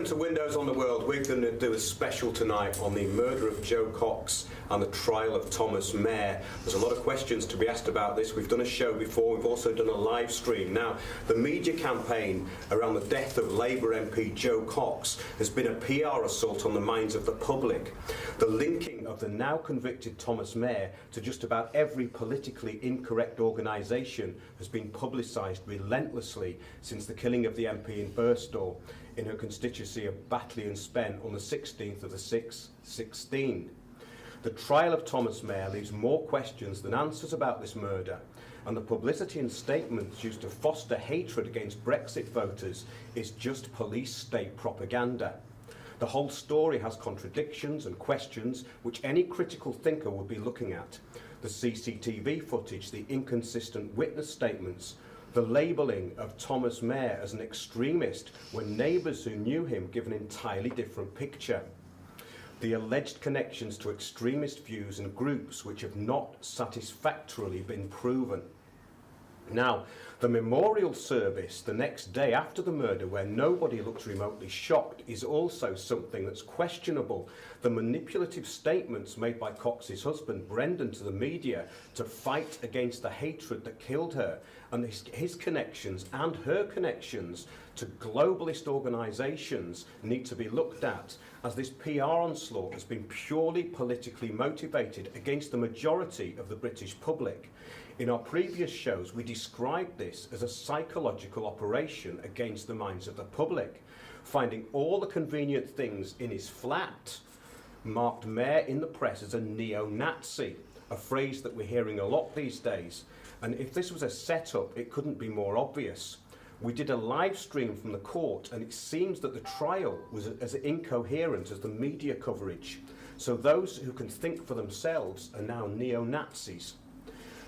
to Windows on the World. We're going to do a special tonight on the murder of Jo Cox and the trial of Thomas Mair. There's a lot of questions to be asked about this. We've done a show before, we've also done a live stream. Now, the media campaign around the death of Labour MP Jo Cox has been a PR assault on the minds of the public. The linking of the now convicted Thomas Mair to just about every politically incorrect organisation has been publicised relentlessly since the killing of the MP in Birstall in her constituency of Batley and Spen on the 16th of the 6th, 16. The trial of Thomas Mair leaves more questions than answers about this murder, and the publicity and statements used to foster hatred against Brexit voters is just police state propaganda. The whole story has contradictions and questions which any critical thinker would be looking at. The CCTV footage, the inconsistent witness statements, the labelling of Thomas Mair as an extremist when neighbours who knew him give an entirely different picture. The alleged connections to extremist views and groups which have not satisfactorily been proven. Now, the memorial service the next day after the murder, where nobody looks remotely shocked, is also something that's questionable. The manipulative statements made by Cox's husband, Brendan, to the media to fight against the hatred that killed her, and his connections and her connections to globalist organisations need to be looked at, as this PR onslaught has been purely politically motivated against the majority of the British public. In our previous shows, we described this as a psychological operation against the minds of the public. Finding all the convenient things in his flat marked Mair in the press as a neo-Nazi, a phrase that we're hearing a lot these days. And if this was a setup, it couldn't be more obvious. We did a live stream from the court, and it seems that the trial was as incoherent as the media coverage. So those who can think for themselves are now neo-Nazis.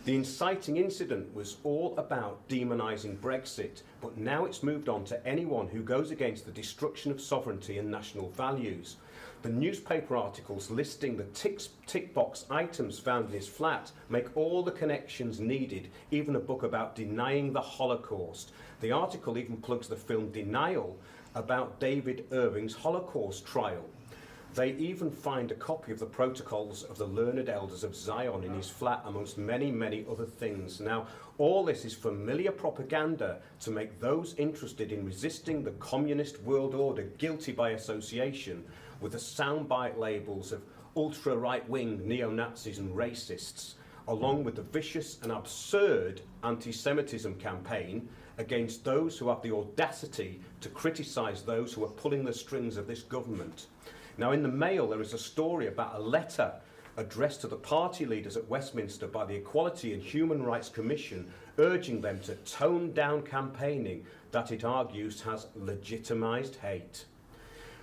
The inciting incident was all about demonising Brexit, but now it's moved on to anyone who goes against the destruction of sovereignty and national values. The newspaper articles listing the tick box items found in his flat make all the connections needed, even a book about denying the Holocaust. The article even plugs the film Denial about David Irving's Holocaust trial. They even find a copy of the protocols of the learned elders of Zion in his flat, amongst many, many other things. Now, all this is familiar propaganda to make those interested in resisting the communist world order guilty by association with the soundbite labels of ultra-right-wing neo-Nazis and racists, along with the vicious and absurd anti-Semitism campaign against those who have the audacity to criticise those who are pulling the strings of this government. Now, in the Mail, there is a story about a letter addressed to the party leaders at Westminster by the Equality and Human Rights Commission, urging them to tone down campaigning that it argues has legitimised hate.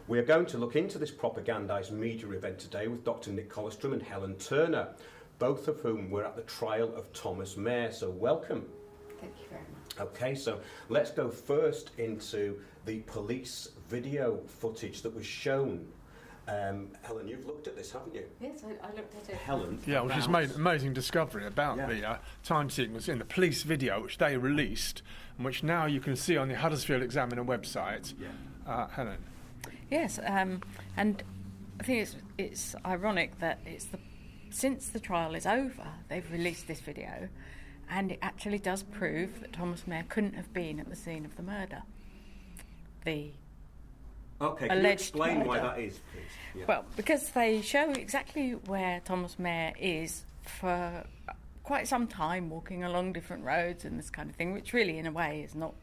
We are going to look into this propagandised media event today with Dr. Nick Collistrom and Helen Turner, both of whom were at the trial of Thomas Mair. So welcome. Thank you very much. Okay, so let's go first into the police video footage that was shown. Helen, you've looked at this, haven't you? Yes, I looked at it. Helen? Yeah, which has made an amazing discovery about the time sequence in the police video, which they released, and which now you can see on the Huddersfield Examiner website. Yeah. Helen? Yes, and I think it's ironic that since the trial is over, they've released this video, and it actually does prove that Thomas Mair couldn't have been at the scene of the murder. Okay, can you explain why that is, please? Yeah. Well, because they show exactly where Thomas Mair is for quite some time, walking along different roads and this kind of thing, which really, in a way, is not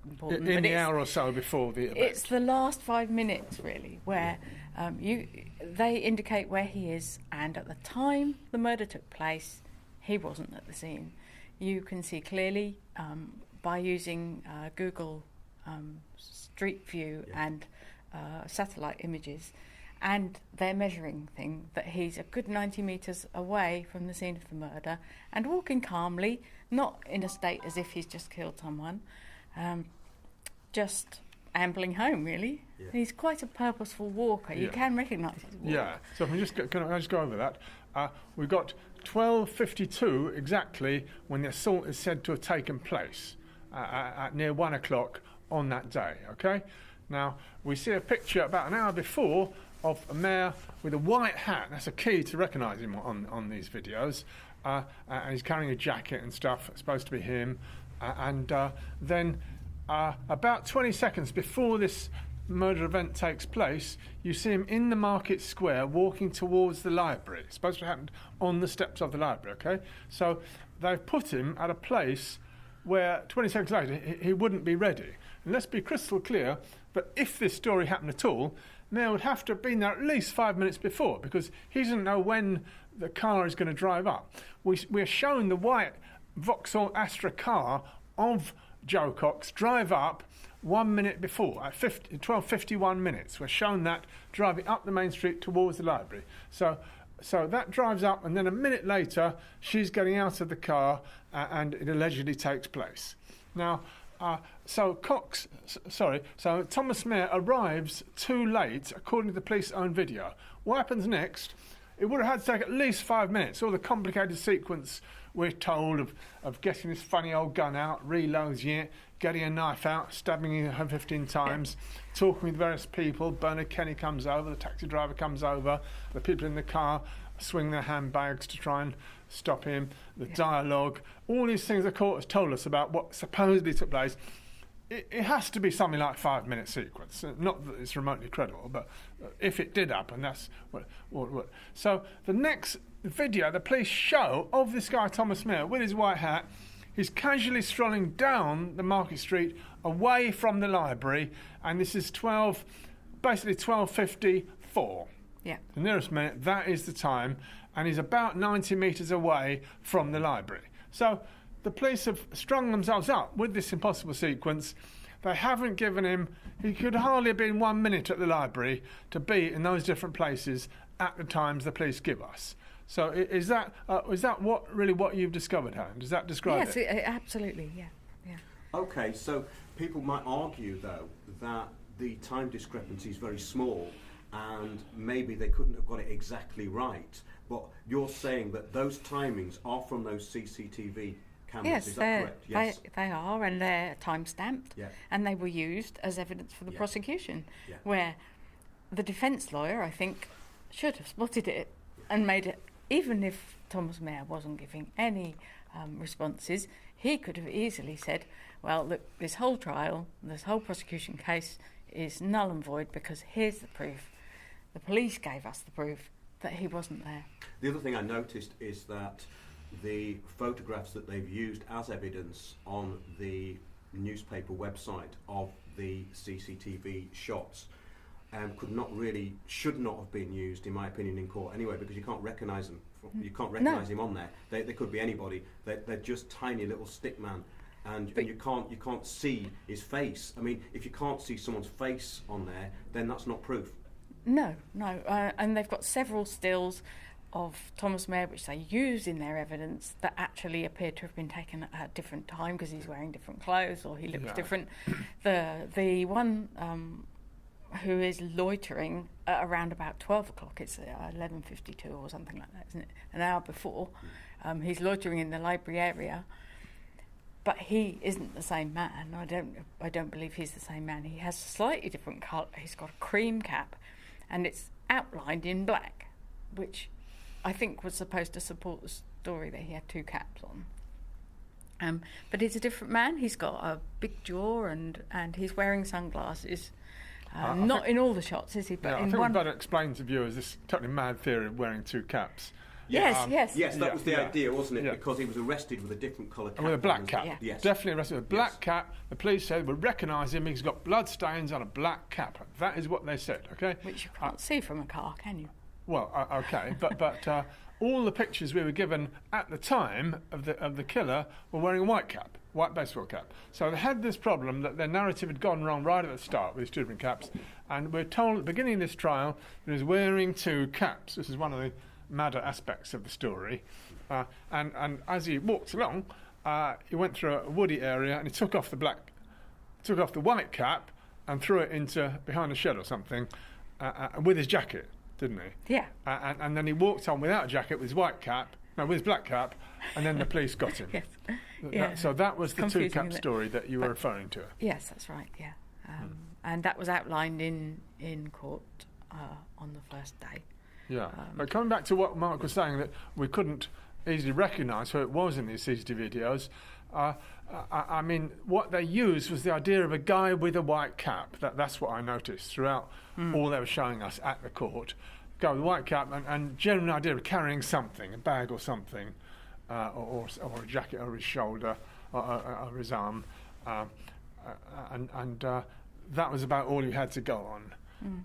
important. In the hour or so before the event. It's the last 5 minutes, really, where they indicate where he is, and at the time the murder took place, he wasn't at the scene. You can see clearly by using Google Street View and satellite images and their measuring thing that he's a good 90 metres away from the scene of the murder and walking calmly, not in a state as if he's just killed someone, just ambling home, really. Yeah. He's quite a purposeful walker. You can recognise his walk. Yeah, so can I just go over that? We've got 12:52 exactly when the assault is said to have taken place at near 1 o'clock on that day, okay? Now, we see a picture about an hour before of a mayor with a white hat. That's a key to recognise him on these videos. And he's carrying a jacket and stuff. It's supposed to be him. Then about 20 seconds before this murder event takes place, you see him in the market square walking towards the library. It's supposed to happen on the steps of the library, okay? So they've put him at a place where 20 seconds later he wouldn't be ready. And let's be crystal clear that if this story happened at all, Mayor would have to have been there at least 5 minutes before, because he doesn't know when the car is going to drive up. We're shown the white Vauxhall Astra car of Jo Cox drive up 1 minute before, at 12:51 minutes. We're shown that driving up the main street towards the library. So that drives up, and then a minute later, she's getting out of the car, and it allegedly takes place. Now, so Thomas Mayor arrives too late, according to the police-owned video. What happens next? It would have had to take at least 5 minutes. All the complicated sequence we're told of getting this funny old gun out, reloading it, getting a knife out, stabbing her 15 times, talking with various people. Bernard Kenny comes over, the taxi driver comes over, the people in the car swing their handbags to try and stop him, the dialogue, all these things the court has told us about what supposedly took place. It has to be something like 5 minute sequence. Not that it's remotely credible, but if it did happen, that's what. So the next video the police show of this guy Thomas Mayor with his white hat, he's casually strolling down the Market Street away from the library, and this is 12:54. Yeah. The nearest minute, that is the time, and he's about 90 metres away from the library. So the police have strung themselves up with this impossible sequence. They haven't given him, he could hardly have been 1 minute at the library to be in those different places at the times the police give us. So is that what you've discovered, Helen? Does that describe it? Yes, absolutely, yeah. Okay, so people might argue, though, that the time discrepancy is very small and maybe they couldn't have got it exactly right. But you're saying that those timings are from those CCTV cameras, Yes, is that correct? Yes, they are, and they're time-stamped, yeah. and they were used as evidence for the Yeah. prosecution, Yeah. where the defence lawyer, I think, should have spotted it and made it, even if Thomas Mayor wasn't giving any responses, he could have easily said, well, look, this whole trial, this whole prosecution case is null and void because here's the proof. The police gave us the proof that he wasn't there. The other thing I noticed is that the photographs that they've used as evidence on the newspaper website of the CCTV shots should not have been used, in my opinion, in court anyway, because you can't recognise them. You can't recognise him on there. They could be anybody. They're just tiny little stick man, and you can't see his face. I mean, if you can't see someone's face on there, then that's not proof. No, and they've got several stills of Thomas Mayor which they use in their evidence that actually appear to have been taken at a different time because he's wearing different clothes or he looks different. The one who is loitering at around about 12 o'clock, it's 11:52 or something like that, isn't it? An hour before. He's loitering in the library area, but he isn't the same man. I don't believe he's the same man. He has a slightly different colour. He's got a cream cap, and it's outlined in black, which I think was supposed to support the story that he had two caps on. But he's a different man. He's got a big jaw and he's wearing sunglasses. Not in all the shots, is he? But I in think one. we've got to explain to viewers this totally mad theory of wearing two caps. Yes. Yes, that was the idea, wasn't it? Yeah. Because he was arrested with a different colour cap. And with a black cap. Yeah. Yes. Definitely arrested with a black cap. The police said we recognise him. He's got blood stains on a black cap. That is what they said, okay? Which you can't see from a car, can you? Well, okay, but all the pictures we were given at the time of the killer were wearing a white cap, white baseball cap. So they had this problem that their narrative had gone wrong right at the start with these two different caps, and we're told at the beginning of this trial that he was wearing two caps. This is one of the madder aspects of the story. And as he walked along, he went through a woody area and he took off the white cap and threw it into behind a shed or something with his jacket. Didn't he? Yeah. And then he walked on without a jacket with his black cap, and then the police got him. Yes. So that was It's the confusing, two-cap isn't it? story that you were referring to. Yes, that's right, yeah. and that was outlined in court on the first day. Yeah, but coming back to what Mark was saying, that we couldn't easily recognise who it was in these CCTV videos, I mean, what they used was the idea of a guy with a white cap. That's what I noticed throughout all they were showing us at the court. Guy with a white cap and genuine idea of carrying something, a bag or something, or a jacket over his shoulder, or his arm, and that was about all you had to go on.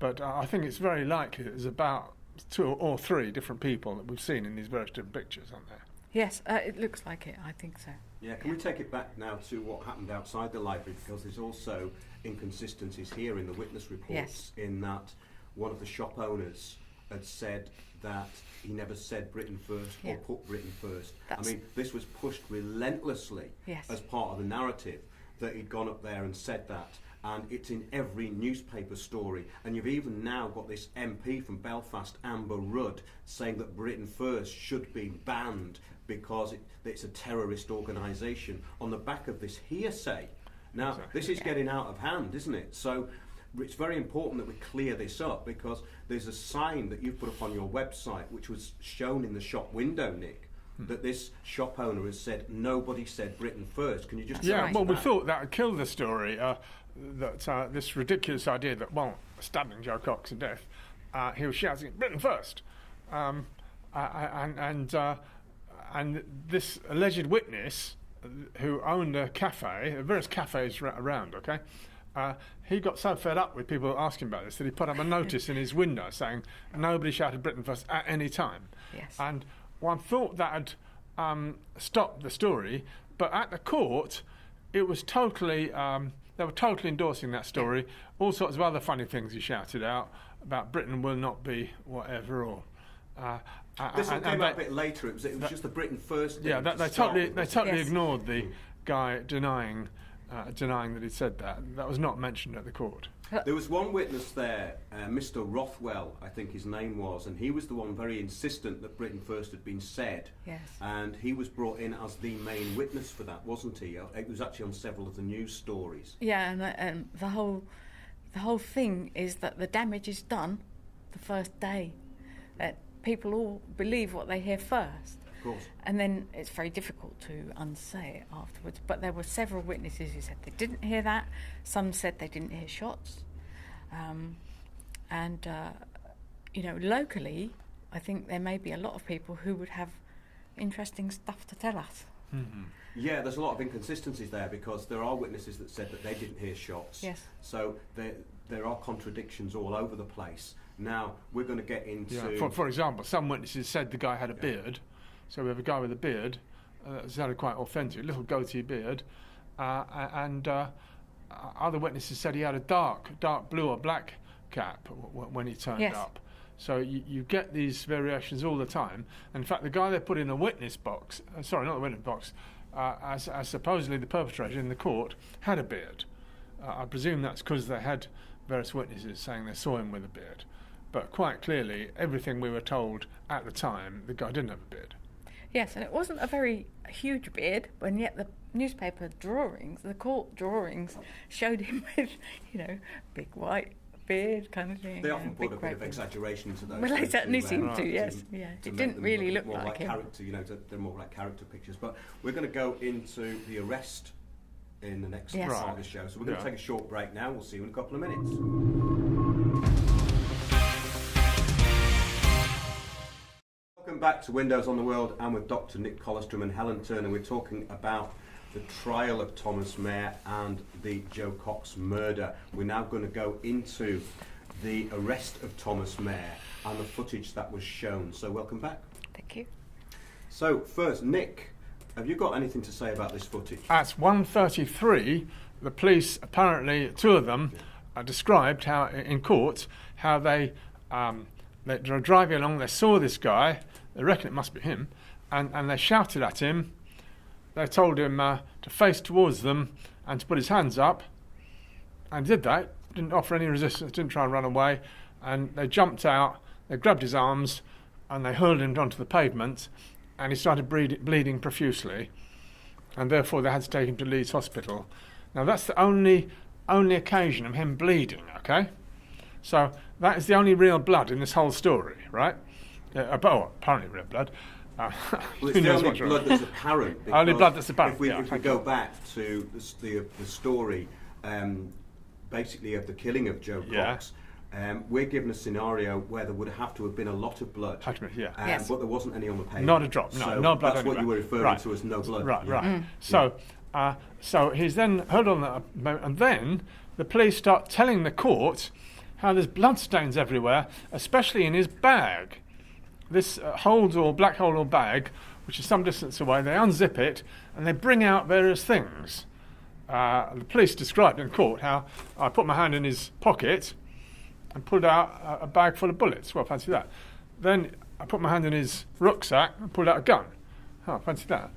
But I think it's very likely that there's about 2 or 3 different people that we've seen in these various different pictures, aren't there? Yes, it looks like it. I think so. Yeah, can we take it back now to what happened outside the library, because there's also inconsistencies here in the witness reports, in that one of the shop owners had said that he never said Britain first or put Britain first. I mean, this was pushed relentlessly as part of the narrative, that he'd gone up there and said that, and it's in every newspaper story. And you've even now got this MP from Belfast, Amber Rudd, saying that Britain First should be banned because it's a terrorist organisation on the back of this hearsay. Now, this is getting out of hand, isn't it? So it's very important that we clear this up, because there's a sign that you've put up on your website, which was shown in the shop window, Nick, that this shop owner has said nobody said Britain first. Can you just we thought that would kill the story, that this ridiculous idea that, well, stabbing Jo Cox to death, he was shouting Britain first, and this alleged witness who owned a cafe, various cafes around, he got so fed up with people asking about this that he put up a notice in his window saying nobody shouted Britain first at any time. Yes. And one thought that had stopped the story, but at the court it was totally, they were totally endorsing that story. All sorts of other funny things he shouted out about Britain will not be whatever, or this one came out a bit later. It was just the Britain first thing. Yeah, they totally ignored the guy denying that he'd said that. That was not mentioned at the court. There was one witness there, Mr. Rothwell, I think his name was, and he was the one very insistent that Britain First had been said. Yes. And he was brought in as the main witness for that, wasn't he? It was actually on several of the news stories. Yeah, and the whole thing is that the damage is done the first day. That people all believe what they hear first. Of course. And then it's very difficult to unsay it afterwards. But there were several witnesses who said they didn't hear that. Some said they didn't hear shots. Locally, I think there may be a lot of people who would have interesting stuff to tell us. Mm-hmm. Yeah, there's a lot of inconsistencies there, because there are witnesses that said that they didn't hear shots. Yes. So there are contradictions all over the place. Now, we're going to get into... Yeah, for example, some witnesses said the guy had a beard. So we have a guy with a beard, that sounded quite authentic, little goatee beard, and other witnesses said he had a dark blue or black cap when he turned up. So you get these variations all the time. In fact, the guy they put in a witness box, sorry, not the witness box, as supposedly the perpetrator in the court, had a beard. I presume that's because they had various witnesses saying they saw him with a beard. But quite clearly, everything we were told at the time, the guy didn't have a beard. Yes, and it wasn't a very huge beard, and yet the newspaper drawings, the court drawings, showed him with, big white beard kind of thing. They often put a bit of exaggeration into those. Well, they certainly seem to, yes. Yeah, it didn't really look like him. Character, they're more like character pictures. But we're going to go into the arrest in the next part of the show. So we're going to take a short break now. We'll see you in a couple of minutes. Welcome back to Windows on the World. I'm with Dr. Nick Collistrom and Helen Turner. We're talking about the trial of Thomas Mair and the Jo Cox murder. We're now going to go into the arrest of Thomas Mair and the footage that was shown. So welcome back. Thank you. So first, Nick, have you got anything to say about this footage? At 1:33, the police, apparently 2 of them, described how in court how they were driving along, they saw this guy, they reckon it must be him, and they shouted at him. They told him to face towards them and to put his hands up, and did that, didn't offer any resistance, didn't try and run away, and they jumped out, they grabbed his arms, and they hurled him onto the pavement, and he started bleeding profusely, and therefore they had to take him to Leeds Hospital. Now that's the only only occasion of him bleeding, okay? So that is the only real blood in this whole story, right? Apparently real blood. Well, it's the only blood that's apparent. Only blood that's apparent. If we go back to the story, basically of the killing of Jo Cox, we're given a scenario where there would have to have been a lot of blood, Yes. but there wasn't any on the pavement. Not a drop. No, so no blood. That's what anywhere. you were referring to as no blood. Right. So he's then hold on that moment, and then the police start telling the court how there's bloodstains everywhere, especially in his bag. This black hold or bag, which is some distance away, they unzip it and they bring out various things. The police described in court how I put my hand in his pocket and pulled out a bag full of bullets. Well, fancy that. Then I put my hand in his rucksack and pulled out a gun. Oh, fancy that.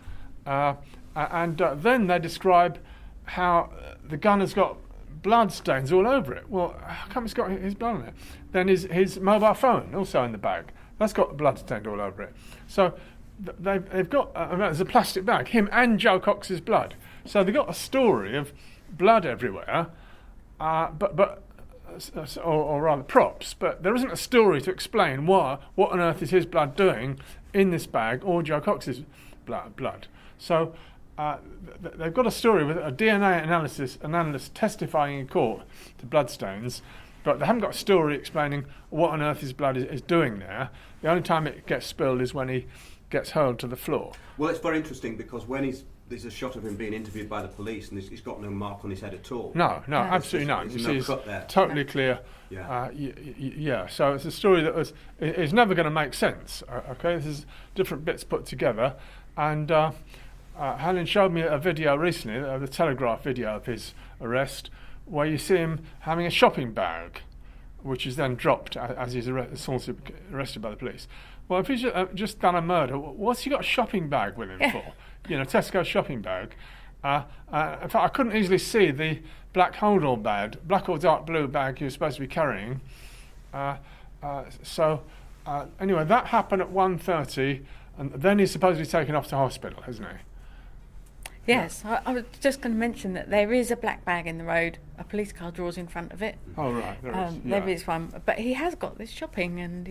Then they describe how the gun has got blood stains all over it. Well, how come it's got his blood on it? Then his mobile phone also in the bag. That's got blood stained all over it. So they've got there's a plastic bag, him and Jo Cox's blood. So they've got a story of blood everywhere, or rather props. But there isn't a story to explain what on earth is his blood doing in this bag or Jo Cox's blood. So they've got a story with a DNA analyst testifying in court to bloodstains. But they haven't got a story explaining what on earth his blood is doing there. The only time it gets spilled is when he gets hurled to the floor. Well, it's very interesting because when there's a shot of him being interviewed by the police and he's got no mark on his head at all. No, absolutely not. You see, it's totally clear. Yeah. So it's a story that is never going to make sense. Okay, this is different bits put together. And Helen showed me a video recently, the Telegraph video of his arrest, where you see him having a shopping bag, which is then dropped as he's arrested by the police. Well, if he's just done a murder, what's he got a shopping bag with him for? Tesco shopping bag. In fact, I couldn't easily see the black black or dark blue bag he was supposed to be carrying. Anyway, that happened at 1:30, and then he's supposedly taken off to hospital, hasn't he? Yes, I was just going to mention that there is a black bag in the road. A police car draws in front of it. Oh, right. There is one. But he has got this shopping and,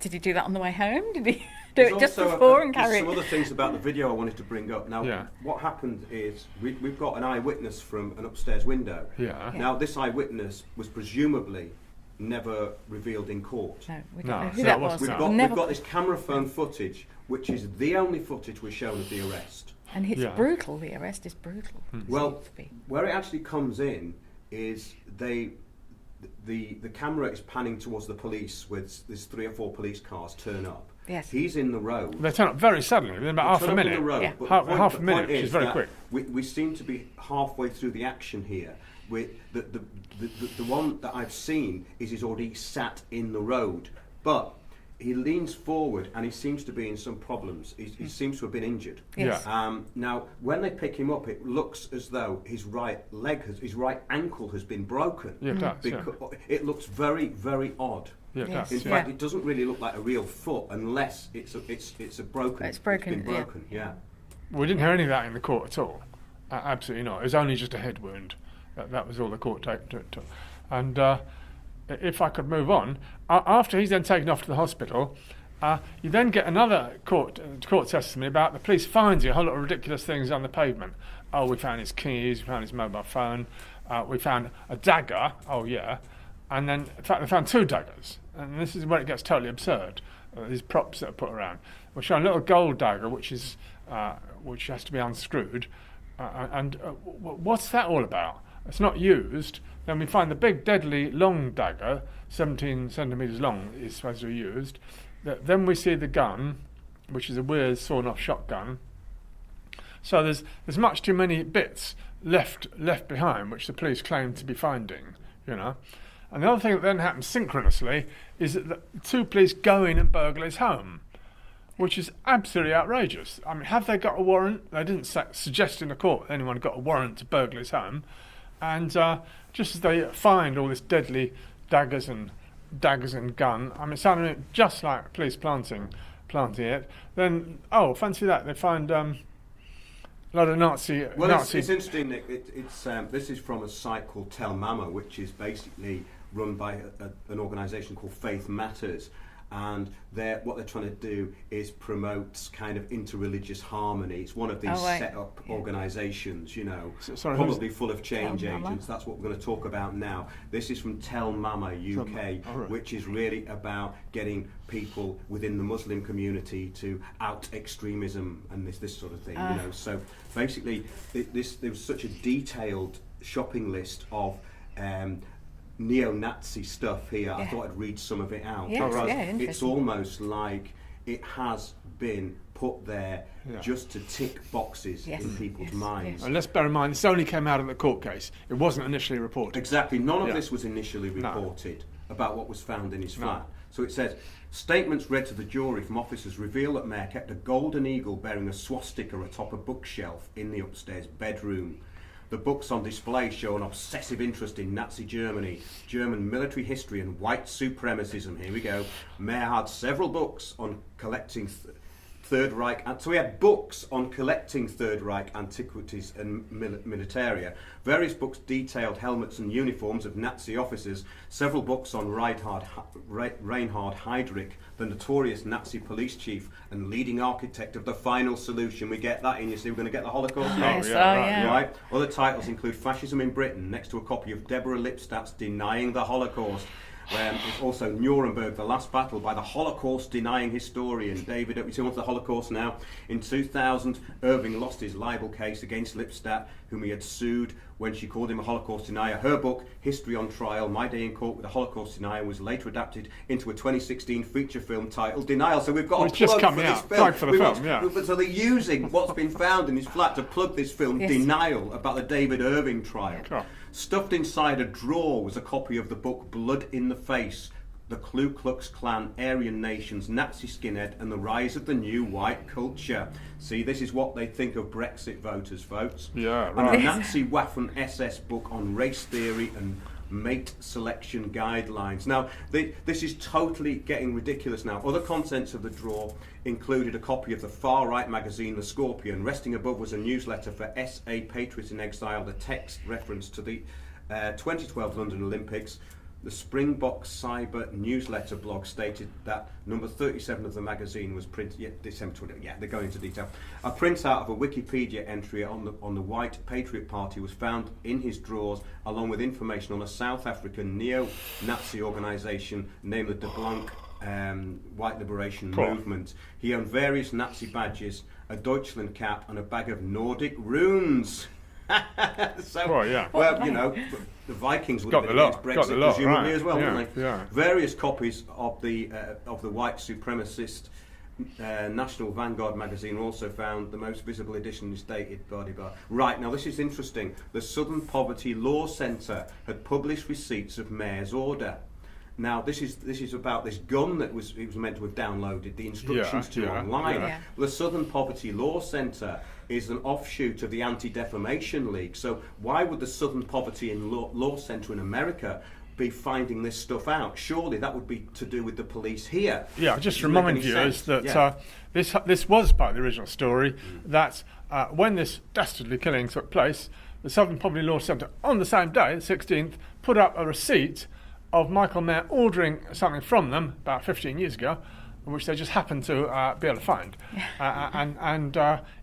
did he do that on the way home? Did he do it just before and carry it? There's some other things about the video I wanted to bring up. Now, what happened is we've got an eyewitness from an upstairs window. Yeah. Now, this eyewitness was presumably never revealed in court. No, we don't know who that was. We've got this camera phone footage, which is the only footage we're shown of the arrest. And it's brutal. The arrest is brutal. Well, where it actually comes in is the camera is panning towards the police with there's 3 or 4 police cars turn up. Yes. He's in the road. They turn up very suddenly, within about half a minute. Half a minute, which is very quick. We seem to be halfway through the action here. The one that I've seen is already sat in the road, but he leans forward and he seems to be in some problems. He seems to have been injured. Yes. Now, when they pick him up, it looks as though his right ankle has been broken. Yeah, it does. Because it looks very, very odd. Yeah, it does. In fact, it doesn't really look like a real foot unless it's broken. It's broken. It's been broken. Yeah. We didn't hear any of that in the court at all. Absolutely not. It was only just a head wound. That was all the court took. And if I could move on, after he's then taken off to the hospital, you then get another court testimony about the police finding a whole lot of ridiculous things on the pavement. Oh, we found his keys, we found his mobile phone, we found a dagger. Oh, yeah. And then, in fact, they found 2 daggers. And this is where it gets totally absurd. These props that are put around. We're showing a little gold dagger, which has to be unscrewed. What's that all about? It's not used. Then we find the big, deadly, long dagger, 17 centimetres long, is supposed to be used. Then we see the gun, which is a weird sawn-off shotgun. So there's much too many bits left behind, which the police claim to be finding, And the other thing that then happens synchronously is that the 2 police go in and burgle his home, which is absolutely outrageous. I mean, have they got a warrant? They didn't suggest in the court anyone got a warrant to burgle his home. And just as they find all this deadly daggers and gun, I mean, it sounded just like police planting it. Then, fancy that, they find lot of Nazi. Well, Nazi. it's interesting, Nick. This is from a site called Tell Mama, which is basically run by an organisation called Faith Matters, and what they're trying to do is promote kind of interreligious harmony. It's one of these set-up organisations, you know, probably full of change agents. That's what we're going to talk about now. This is from Tell Mama UK, which is really about getting people within the Muslim community to out extremism and this sort of thing, you know. So basically, there was such a detailed shopping list of neo-Nazi stuff here. I thought I'd read some of it out. It's almost like it has been put there just to tick boxes in people's minds. And let's bear in mind, this only came out of the court case. It wasn't initially reported. Exactly. None of this was initially reported about what was found in his flat. So it says, statements read to the jury from officers reveal that Mayer kept a golden eagle bearing a swastika atop a bookshelf in the upstairs bedroom. The books on display show an obsessive interest in Nazi Germany, German military history and white supremacism. Here we go. Mayer had several books on collecting Third Reich, so we had books on collecting Third Reich antiquities and militaria. Various books detailed helmets and uniforms of Nazi officers. Several books on Reinhard Heydrich, the notorious Nazi police chief and leading architect of the final solution. We get that in, you see, we're going to get the Holocaust now. Right. Other titles include Fascism in Britain, next to a copy of Deborah Lipstadt's Denying the Holocaust. It's also Nuremberg, The Last Battle by the Holocaust-denying historian David. We see on to the Holocaust now. In 2000, Irving lost his libel case against Lipstadt, whom he had sued when she called him a Holocaust denier. Her book, History on Trial, My Day in Court with a Holocaust Denier, was later adapted into a 2016 feature film titled Denial. So we've got a plug for this film. Plug for the film, So they're using what's been found in his flat to plug this film, Denial, about the David Irving trial. Sure. Stuffed inside a drawer was a copy of the book Blood in the Face, The Ku Klux Klan, Aryan Nations, Nazi Skinhead and the Rise of the New White Culture. See, this is what they think of Brexit voters, folks. Yeah, right. And a Nazi Waffen SS book on race theory and mate selection guidelines. Now, this is totally getting ridiculous now. Other contents of the drawer included a copy of the far-right magazine The Scorpion. Resting above was a newsletter for SA Patriots in Exile, the text reference to the 2012 London Olympics. The Springbok Cyber newsletter blog stated that number 37 of the magazine was printed, December 20, they're going into detail. A printout of a Wikipedia entry on the White Patriot Party was found in his drawers, along with information on a South African neo-Nazi organisation named the De Blanc White Liberation Movement. He owned various Nazi badges, a Deutschland cap and a bag of Nordic runes. Well, you know, the Vikings would have been against Brexit, presumably as well, wouldn't they? Yeah. Various copies of the white supremacist National Vanguard magazine were also found. The most visible edition is dated, blah, blah, blah. Right, now this is interesting. The Southern Poverty Law Centre had published receipts of Mayer's order. Now, this is about this gun that he was meant to have downloaded the instructions to online. Yeah. The Southern Poverty Law Centre is an offshoot of the Anti-Defamation League. So why would the Southern Poverty Law Centre in America be finding this stuff out? Surely that would be to do with the police here. Yeah, just remind viewers that this was part of the original story, that when this dastardly killing took place, the Southern Poverty Law Centre, on the same day, the 16th, put up a receipt of Michael Mayer ordering something from them about 15 years ago, which they just happened to be able to find. And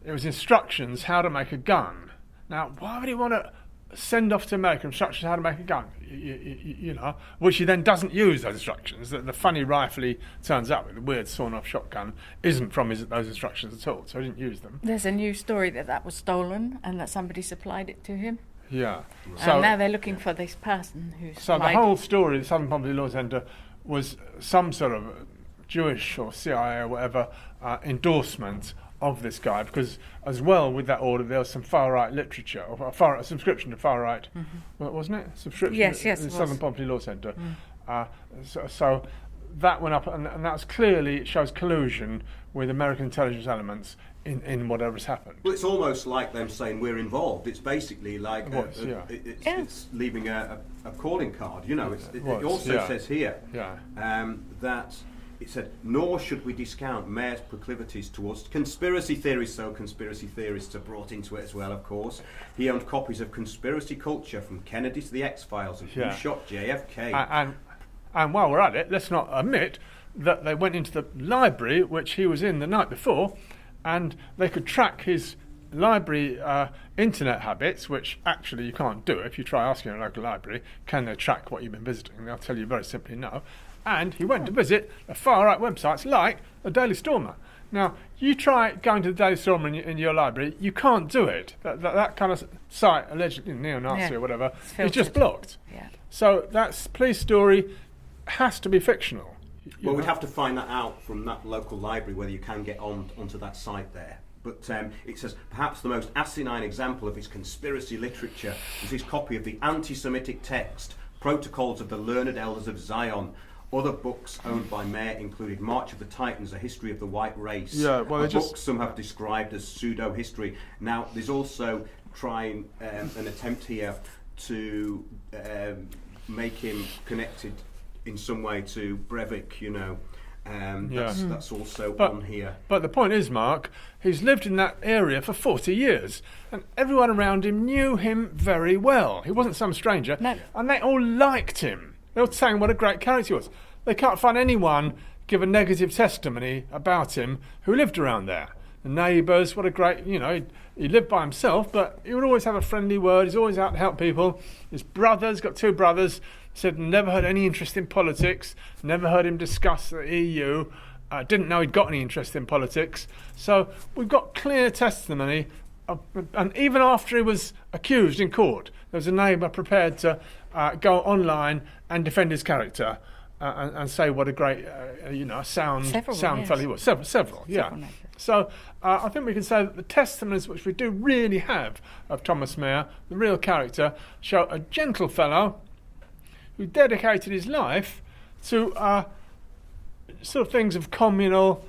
it was instructions how to make a gun. Now, why would he want to send off to America instructions how to make a gun? You know, which he then doesn't use those instructions. The funny rifle he turns up with, the weird sawn-off shotgun, isn't from those instructions at all, so he didn't use them. There's a new story that was stolen and that somebody supplied it to him. Yeah. And now they're looking for this person who's. So the whole story of the Southern Poverty Law Centre was some sort of Jewish or CIA or whatever endorsement of this guy, because as well with that order there was some far-right literature, or a subscription to far-right, wasn't it? Subscription yes, to the Southern Poverty Law Centre. So that went up, and that's clearly, it shows collusion with American intelligence elements in whatever's happened. Well, it's almost like them saying we're involved. It's basically like it's leaving a calling card. You know, it also says here that it said, nor should we discount Mayer's proclivities towards conspiracy theories, so conspiracy theorists are brought into it as well, of course. He owned copies of Conspiracy Culture from Kennedy to the X-Files and Who Shot JFK. And while we're at it, let's not omit that they went into the library, which he was in the night before, and they could track his library internet habits, which actually you can't do. If you try asking a local library, can they track what you've been visiting? They'll tell you very simply no. And he went to visit the far-right websites like the Daily Stormer. Now, you try going to the Daily Stormer in your library, you can't do it. That kind of site, allegedly neo-Nazi or whatever, is just blocked. Yeah. So that police story has to be fictional. Well, we'd have to find that out from that local library, whether you can get onto that site there. But it says, perhaps the most asinine example of his conspiracy literature was his copy of the anti-Semitic text, Protocols of the Learned Elders of Zion. Other books owned by Mayer included March of the Titans, A History of the White Race, a book some have described as pseudo-history. Now, there's also trying an attempt here to make him connected in some way to Breivik, you know. That's also on here. But the point is, Mark, he's lived in that area for 40 years, and everyone around him knew him very well. He wasn't some stranger, and they all liked him. They were saying what a great character he was. They can't find anyone give a negative testimony about him who lived around there. The neighbours, what a great, you know, he lived by himself, but he would always have a friendly word. He's always out to help people. His brothers, got 2 brothers, said never had any interest in politics, never heard him discuss the EU, didn't know he'd got any interest in politics. So we've got clear testimony, and even after he was accused in court, there was a neighbour prepared to go online and defend his character and say what a great, sound fellow he was. Several, yeah. So I think we can say that the testimonies which we do really have of Thomas Mayer, the real character, show a gentle fellow who dedicated his life to sort of things of communal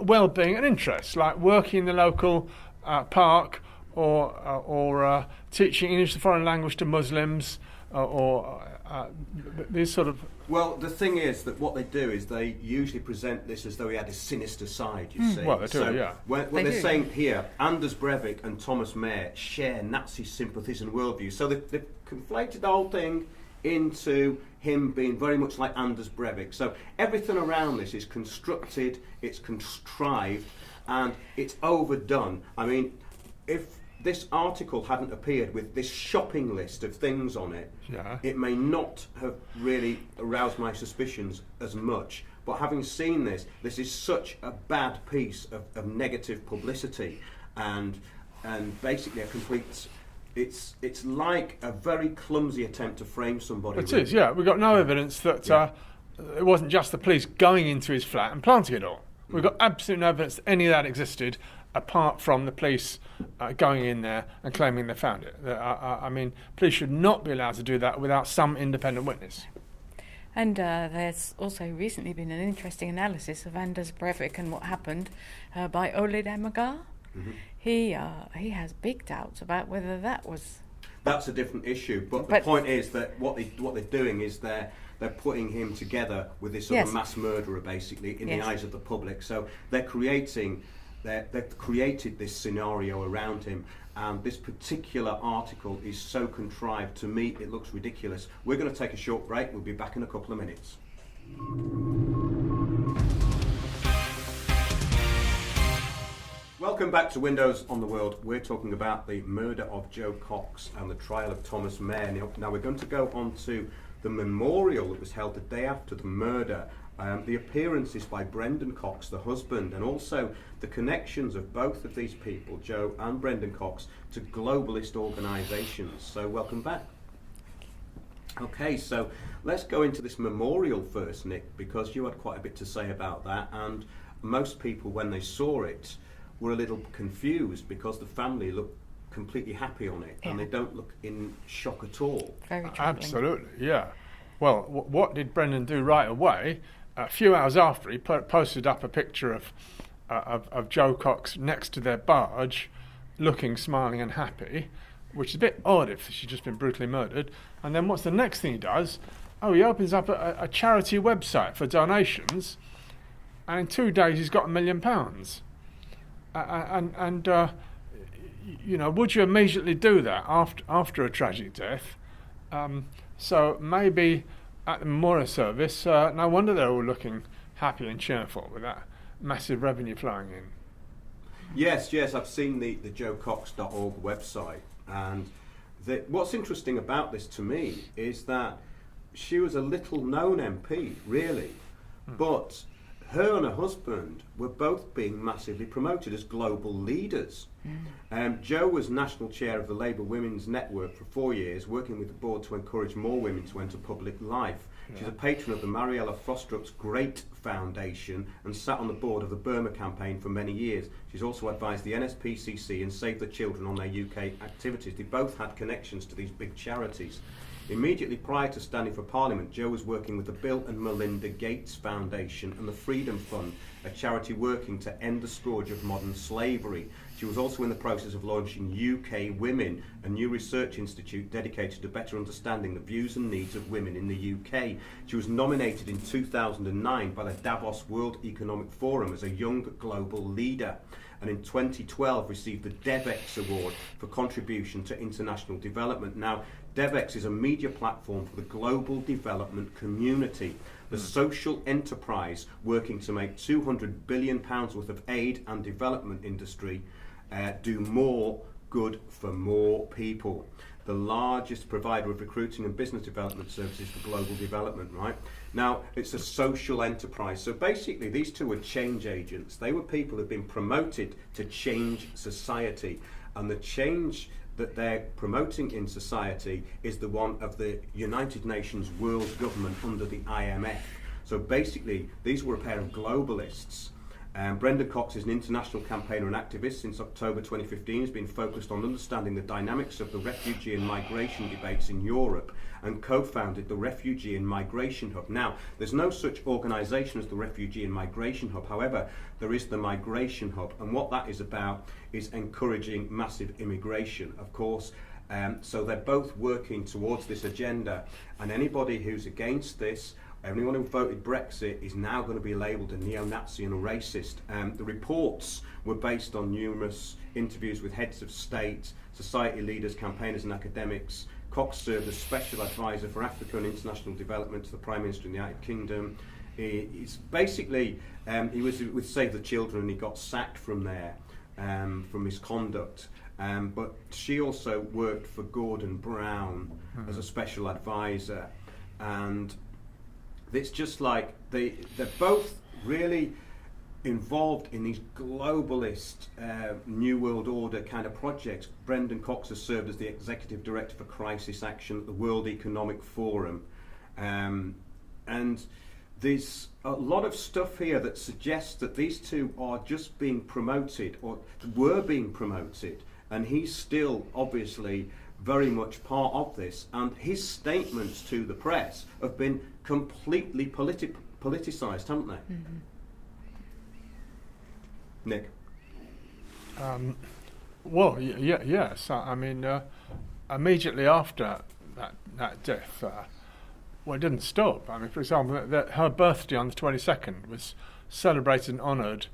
well-being and interests, like working in the local park or teaching English as a foreign language to Muslims, or these sort of... Well, the thing is that what they do is they usually present this as though he had a sinister side, you see. Well, they do, so yeah. What they're saying here, Anders Breivik and Thomas Mayer share Nazi sympathies and worldviews. So they've conflated the whole thing into him being very much like Anders Breivik. So everything around this is constructed, it's contrived, and it's overdone. I mean, if this article hadn't appeared with this shopping list of things on it, it may not have really aroused my suspicions as much. But having seen this is such a bad piece of negative publicity, and basically a complete... It's like a very clumsy attempt to frame somebody. It is, yeah. We've got no evidence that it wasn't just the police going into his flat and planting it all. We've got absolutely no evidence that any of that existed, apart from the police going in there and claiming they found it. I mean, police should not be allowed to do that without some independent witness. And there's also recently been an interesting analysis of Anders Breivik and what happened by Ole Demagar. Mm-hmm. He has big doubts about whether that was... That's a different issue, but the point is that what they're doing is they're putting him together with this sort of mass murderer, basically, in the eyes of the public. So they've created this scenario around him, and this particular article is so contrived, to me it looks ridiculous. We're going to take a short break. We'll be back in a couple of minutes. Welcome back to Windows on the World. We're talking about the murder of Jo Cox and the trial of Thomas Mayer. Now we're going to go on to the memorial that was held the day after the murder, the appearances by Brendan Cox, the husband, and also the connections of both of these people, Jo and Brendan Cox, to globalist organisations. So welcome back. Okay, so let's go into this memorial first, Nick, because you had quite a bit to say about that, and most people, when they saw it, were a little confused because the family looked completely happy on it, and they don't look in shock at all. Very troubling. Absolutely, yeah. Well, what did Brendan do right away? A few hours after, he posted up a picture of Jo Cox next to their barge, looking, smiling and happy, which is a bit odd if she'd just been brutally murdered. And then what's the next thing he does? Oh, he opens up a charity website for donations, and in 2 days he's got £1 million. Would you immediately do that after a tragic death? So maybe at the memorial service, no wonder they're all looking happy and cheerful with that massive revenue flowing in. Yes, I've seen the jocox.org website, and what's interesting about this to me is that she was a little known MP, really, but her and her husband were both being massively promoted as global leaders. Jo was national chair of the Labour Women's Network for 4 years, working with the board to encourage more women to enter public life. She's a patron of the Mariella Frostrup's Great Foundation and sat on the board of the Burma campaign for many years. She's also advised the NSPCC and Save the Children on their UK activities. They both had connections to these big charities. Immediately prior to standing for Parliament, Jo was working with the Bill and Melinda Gates Foundation and the Freedom Fund, a charity working to end the scourge of modern slavery. She was also in the process of launching UK Women, a new research institute dedicated to better understanding the views and needs of women in the UK. She was nominated in 2009 by the Davos World Economic Forum as a young global leader, and in 2012 received the DevEx Award for contribution to international development. Now, DevEx is a media platform for the global development community, the social enterprise working to make £200 billion worth of aid and development industry do more good for more people. The largest provider of recruiting and business development services for global development, right? Now, it's a social enterprise. So basically, these two were change agents. They were people who've been promoted to change society. And the change that they're promoting in society is the one of the United Nations World Government under the IMF. So basically, these were a pair of globalists. Brendan Cox is an international campaigner and activist. Since October 2015, has been focused on understanding the dynamics of the refugee and migration debates in Europe, and co-founded the Refugee and Migration Hub. Now, there's no such organisation as the Refugee and Migration Hub. However, there is the Migration Hub, and what that is about is encouraging massive immigration, of course. So they're both working towards this agenda, and anybody who's against this, anyone who voted Brexit, is now going to be labelled a neo-Nazi and a racist. The reports were based on numerous interviews with heads of state, society leaders, campaigners and academics. Cox served as Special Advisor for Africa and International Development to the Prime Minister of the United Kingdom. He's basically, he was with Save the Children and he got sacked from there for misconduct. But she also worked for Gordon Brown as a Special Advisor. And it's just like they're both really involved in these globalist New World Order kind of projects. Brendan Cox has served as the Executive Director for Crisis Action at the World Economic Forum. And there's a lot of stuff here that suggests that these two are just being promoted, or were being promoted, and he's still obviously very much part of this, and his statements to the press have been completely politicised, haven't they? Mm-hmm. Nick? Yes. I mean, immediately after that death, it didn't stop. I mean, for example, her birthday on the 22nd was celebrated and honoured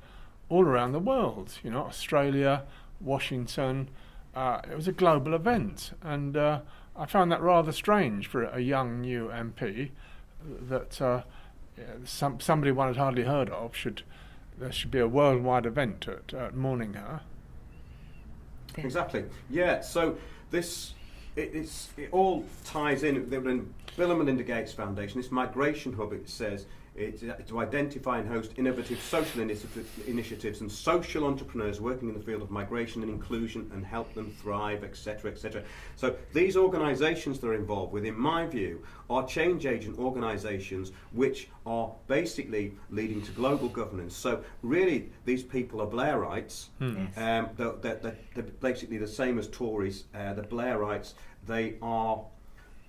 all around the world. You know, Australia, Washington. It was a global event, and I found that rather strange for a young new MP that somebody one had hardly heard of there should be a worldwide event at mourning her. Exactly. Yeah. So it all ties in. They were in Bill and Melinda Gates Foundation. This migration hub, it says, it's to identify and host innovative social initiatives and social entrepreneurs working in the field of migration and inclusion and help them thrive, etc., etc. So these organisations that are involved with, in my view, are change agent organisations which are basically leading to global governance. So really, these people are Blairites. They're basically the same as Tories. The Blairites, they are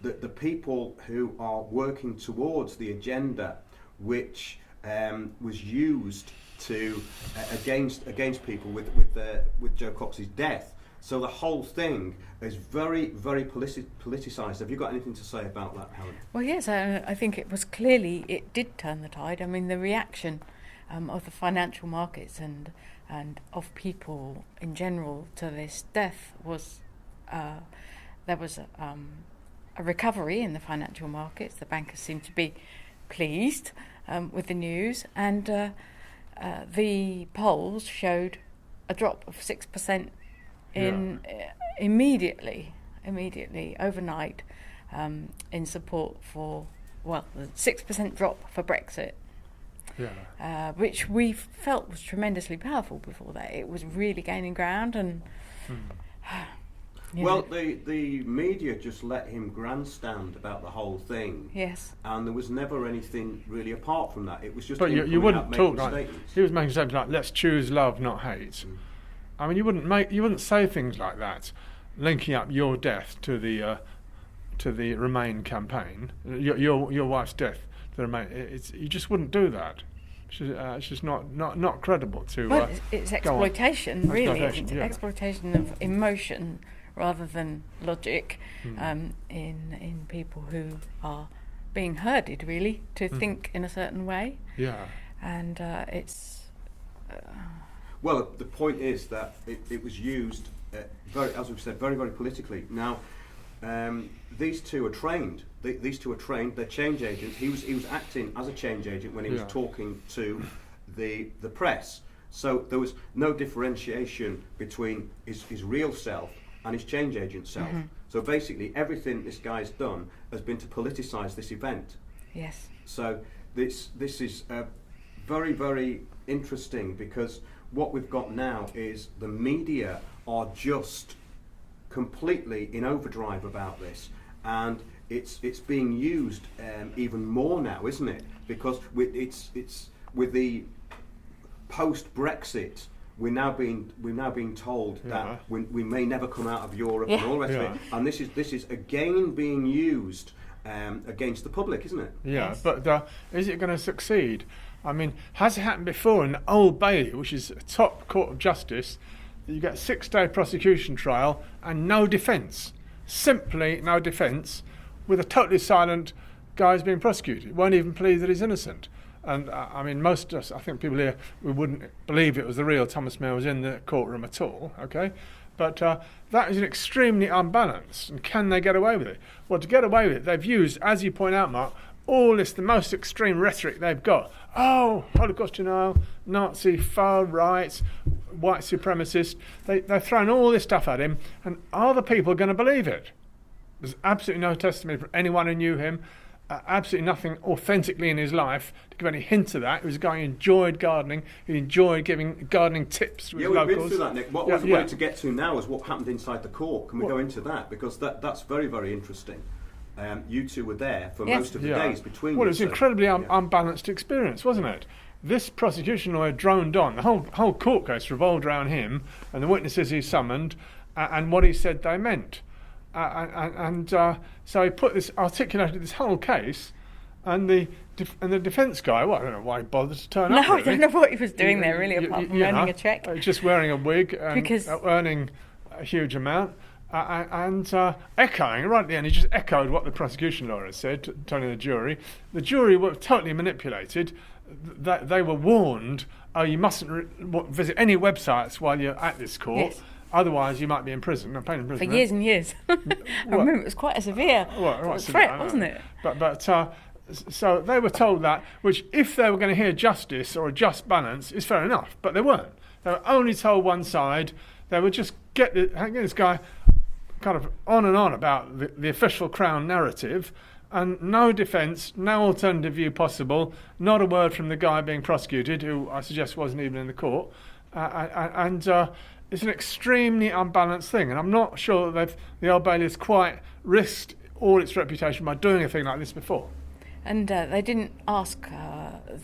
the people who are working towards the agenda which was used to against people with Jo Cox's death. So the whole thing is very, very politicised. Have you got anything to say about that, Helen? Well, yes, I think it did turn the tide. I mean, the reaction of the financial markets and of people in general to this death was there was a recovery in the financial markets. The bankers seemed to be pleased with the news, and the polls showed a drop of 6% in immediately overnight in support for, well, the 6% drop for Brexit, which we felt was tremendously powerful before that. It was really gaining ground, and well, the media just let him grandstand about the whole thing. Yes. And there was never anything really apart from that. It was just. But him you wouldn't making talk like statements. he was making statements like "Let's choose love, not hate." I mean, you wouldn't say things like that, linking up your death to the Remain campaign, your wife's death to the Remain. You just wouldn't do that. It's just not credible to. Well, it's exploitation, really. It's exploitation of emotion rather than logic in people who are being herded, really, to think in a certain way. Yeah. And it's. Well, the point is that it was used, as we've said, very, very politically. Now, these two are trained. These two are trained. They're change agents. He was acting as a change agent when he was talking to the press. So there was no differentiation between his real self and his change agent self. So basically, everything this guy's done has been to politicise this event. Yes. So this is very, very interesting, because what we've got now is the media are just completely in overdrive about this, and it's being used even more now, isn't it? Because it's with the post-Brexit, we're now being told that we may never come out of Europe and all the rest of it, and this is again being used against the public, isn't it? Yeah, Yes. but is it going to succeed? I mean, has it happened before in the Old Bailey, which is a top court of justice, that you get a 6-day prosecution trial and no defence, simply no defence, with a totally silent guy who's being prosecuted? Won't even plead that he's innocent. And I mean, most of us, I think people here, we wouldn't believe it was the real Thomas Mehr was in the courtroom at all, okay? But that is extremely unbalanced. And can they get away with it? Well, to get away with it, they've used, as you point out, Mark, all this, the most extreme rhetoric they've got. Oh, Holocaust denial, Nazi, far right, white supremacist. They've thrown all this stuff at him, and are the people going to believe it? There's absolutely no testimony from anyone who knew him. Absolutely nothing authentically in his life to give any hint of that. He was a guy who enjoyed gardening, who enjoyed giving gardening tips to his locals. We've been through that, Nick. What I wanted to get to now is what happened inside the court. Can we go into that? Because that's very, very interesting. You two were there for most of the days between. Well, it was an incredibly unbalanced experience, wasn't it? This prosecution lawyer droned on. The whole court case revolved around him and the witnesses he summoned and what he said they meant. So he articulated this whole case, and the defence guy, well, I don't know why he bothered to turn up. No, I don't know what he was doing there, really, apart from earning a cheque. Just wearing a wig and earning a huge amount. And echoing, right at the end, he just echoed what the prosecution lawyer had said, telling the jury. The jury were totally manipulated. They were warned, you mustn't visit any websites while you're at this court. Yes. Otherwise, you might be in prison. For years and years. I remember it was quite a severe threat, wasn't it? But so they were told that, which if they were going to hear justice or a just balance, is fair enough. But they weren't. They were only told one side. They would just get this guy kind of on and on about the official Crown narrative, and no defence, no alternative view possible, not a word from the guy being prosecuted, who I suggest wasn't even in the court, it's an extremely unbalanced thing, and I'm not sure that the Old Bailey has quite risked all its reputation by doing a thing like this before. And they didn't ask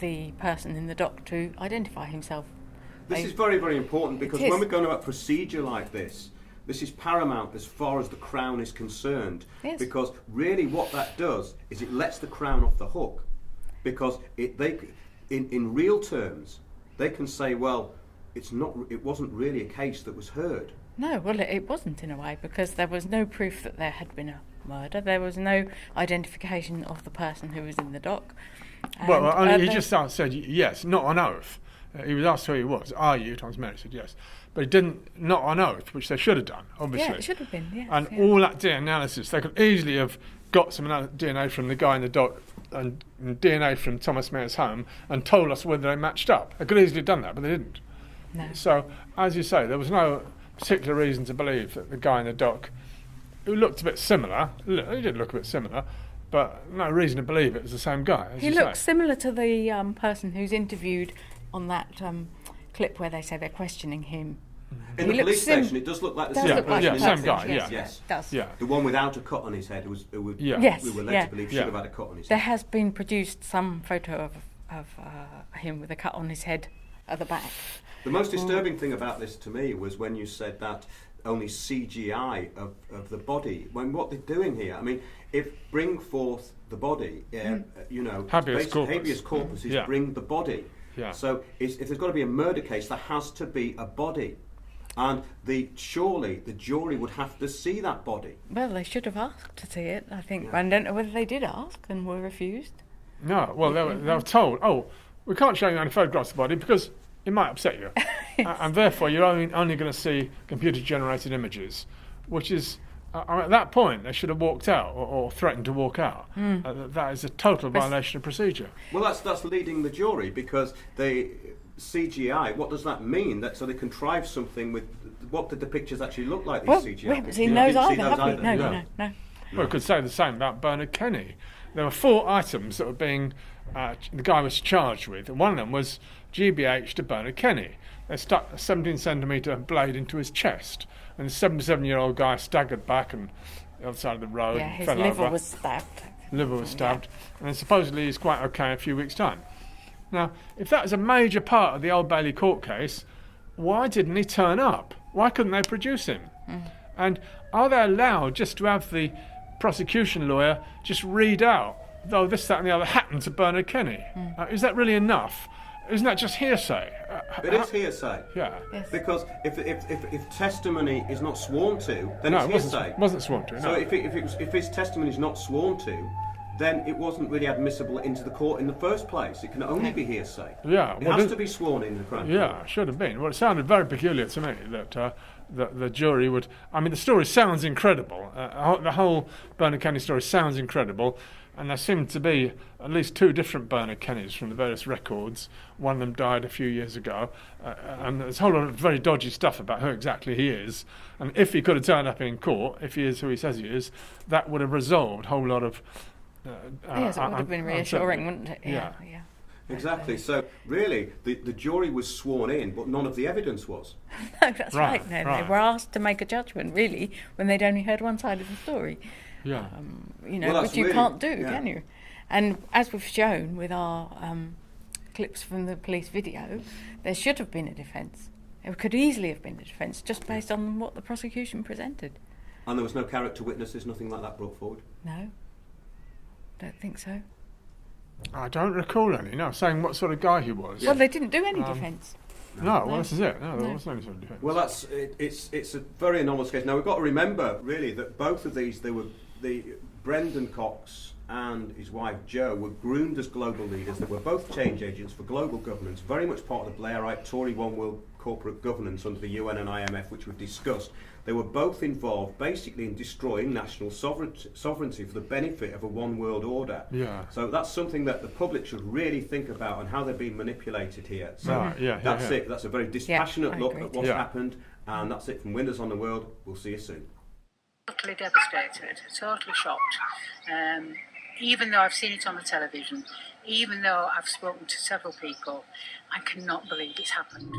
the person in the dock to identify himself. This is very, very important, because when we're going to a procedure like this is paramount as far as the Crown is concerned. Yes. Because really what that does is it lets the Crown off the hook. Because in real terms, they can say, well, it wasn't really a case that was heard. No, well, it wasn't in a way, because there was no proof that there had been a murder. There was no identification of the person who was in the dock. Well, And, he just said yes, not on oath. He was asked who he was. Are you Thomas Merritt? He said yes. But he didn't, not on oath, which they should have done, obviously. Yeah, it should have been, yes. And all that DNA analysis, they could easily have got some DNA from the guy in the dock and DNA from Thomas Merritt's home and told us whether they matched up. They could easily have done that, but they didn't. No. So, as you say, there was no particular reason to believe that the guy in the dock, who looked a bit similar, he did look a bit similar, but no reason to believe it was the same guy. He looks similar to the person who's interviewed on that clip where they say they're questioning him. In the police station, it does look like the same person. Same guy, Yes. It does. Yeah. The one without a cut on his head, we were Yes, led to believe should have had a cut on his There head. has been produced some photo of him with a cut on his head at the back. The most disturbing thing about this to me was when you said that only CGI of the body. When what they're doing here, I mean, if bring forth the body, Habeas corpus is Yeah. bring the body. Yeah. So if there's got to be a murder case, there has to be a body. And surely the jury would have to see that body. Well, they should have asked to see it, I think. I don't know whether they did ask and were refused. No, well, they were told, we can't show you any photographs of the body because it might upset you. And therefore, you're only going to see computer-generated images, which is, at that point, they should have walked out or threatened to walk out. That is a total violation of procedure. Well, that's leading the jury because they CGI. What does that mean? So they contrive something with what did the pictures actually look like? These Well, CGI. we haven't seen You those didn't see either, have we? either? No. Well, we could say the same about Bernard Kenny. There were 4 items that were being, the guy was charged with, and one of them was GBH to Bernard Kenny. They stuck a 17-centimetre blade into his chest, and the 77-year-old guy staggered back and the other side of the road Yeah, and his fell liver over. was stabbed. Liver was stabbed, and then supposedly he's quite okay in a few weeks' time. Now, if that was a major part of the Old Bailey court case, why didn't he turn up? Why couldn't they produce him? And are they allowed just to have the prosecution lawyer just read out, though this, that and the other happened to Bernard Kenny? Is that really enough? Isn't that just hearsay? It is hearsay. Yeah. Yes. Because if testimony is not sworn to, then No, it's it hearsay. wasn't sworn to. So No. if his testimony is not sworn to, then it wasn't really admissible into the court in the first place. It can only be hearsay. Yeah, It well, has to be sworn in the crime. Yeah, should have been. Well, it sounded very peculiar to me that the jury would. I mean, the story sounds incredible. The whole Bernard Kenny story sounds incredible, and there seemed to be at least 2 different Bernard Kennys from the various records. One of them died a few years ago, and there's a whole lot of very dodgy stuff about who exactly he is. And if he could have turned up in court, if he is who he says he is, that would have resolved a whole lot of. Yes, it would have been reassuring, wouldn't it? Yeah. Exactly. So really, the jury was sworn in, but none of the evidence was. No, that's Right, right. No, right. They were asked to make a judgment, really, when they'd only heard one side of the story. Yeah. Well, that's Which you really- can't do, yeah. can you? And as we've shown with our clips from the police video, there should have been a defence. It could easily have been a defence, just based on what the prosecution presented. And there was no character witnesses, nothing like that brought forward. No, don't think so. I don't recall any. No, saying what sort of guy he was. Well, they didn't do any defence. No, well, this is it. No, there wasn't any sort of defence. Well, it's a very anomalous case. Now we've got to remember really that both of these, Brendan Cox and his wife Jo were groomed as global leaders. They were both change agents for global governance, very much part of the Blairite Tory One World corporate governance under the UN and IMF, which we've discussed. They were both involved basically in destroying national sovereignty for the benefit of a one world order. Yeah. So that's something that the public should really think about and how they're being manipulated here. So Right, yeah, that's yeah. it. That's a very dispassionate I look agree. at what's Yeah. happened, and that's it from Windows on the World. We'll see you soon. Totally devastated, totally shocked. Even though I've seen it on the television, even though I've spoken to several people, I cannot believe it's happened.